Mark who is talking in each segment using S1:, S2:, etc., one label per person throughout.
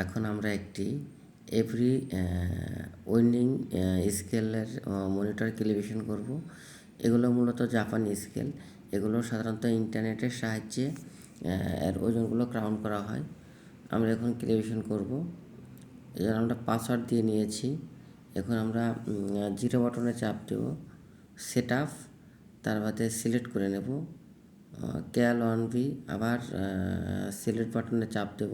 S1: এখন আমরা একটি এভরি উইন্ডিং স্কেলের মনিটর ক্যালিব্রেশন করব। এগুলো মূলত জাপানি স্কেল। এগুলো সাধারণত ইন্টারনেটের সাহায্যে এর ওজনগুলো কাউন্ট করা হয়। আমরা এখন ক্যালিব্রেশন করব। এজন্য আমরা পাসওয়ার্ড দিয়ে নিয়েছি। এখন আমরা জিরো বাটনে চাপ দেব, সেট আপ, তার বাদে সিলেক্ট করে নেব KL1B, আবার সিলেক্ট বাটনে চাপ দেব,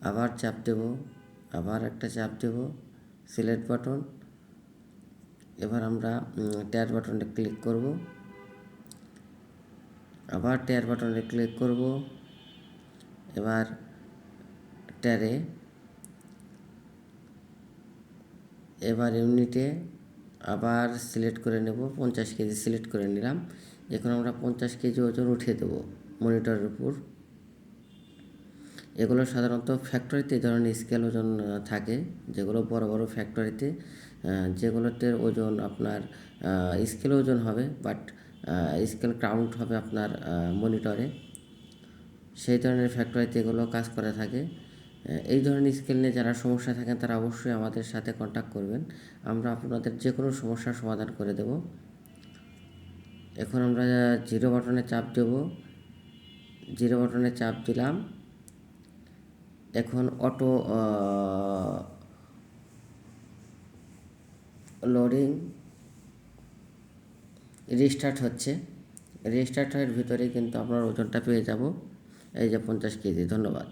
S1: আবার চাপ দেব, আবার একটা চাপ দেব, সিলেক্ট বাটন। এবার আমরা টায়ার বাটনে ক্লিক করব, আবার টায়ার বাটনে ক্লিক করব। এবার টায়ারে, এবার ইউনিটে আবার সিলেক্ট করে নেব, 50 কেজি সিলেক্ট করে নিলাম। এখন আমরা 50 কেজি ওজন উঠিয়ে দেবো মনিটরের উপর। এগুলো সাধারণত ফ্যাক্টরিতে এই ধরনের স্কেল ওজন থাকে, যেগুলো বড় বড় ফ্যাক্টরিতে, যেগুলোতে ওজন আপনার স্কেল ওজন হবে, বাট স্কেল কাউন্ট হবে আপনার মনিটরে। সেই ধরনের ফ্যাক্টরিতে এগুলো কাজ করে থাকে। এই ধরনের স্কেল নিয়ে যারা সমস্যা থাকেন তারা অবশ্যই আমাদের সাথে কন্ট্যাক্ট করবেন। আমরা আপনাদের যে কোনো সমস্যার সমাধান করে দেব। এখন আমরা জিরো বাটনে চাপ দেব, জিরো বাটনে চাপ দিলাম। এখন অটো লোডিং রিস্টার্ট হচ্ছে। রিস্টার্ট হওয়ার ভিতরে কিন্তু আপনার ওজনটা পেয়ে যাব, এই যে 50 কেজি। ধন্যবাদ।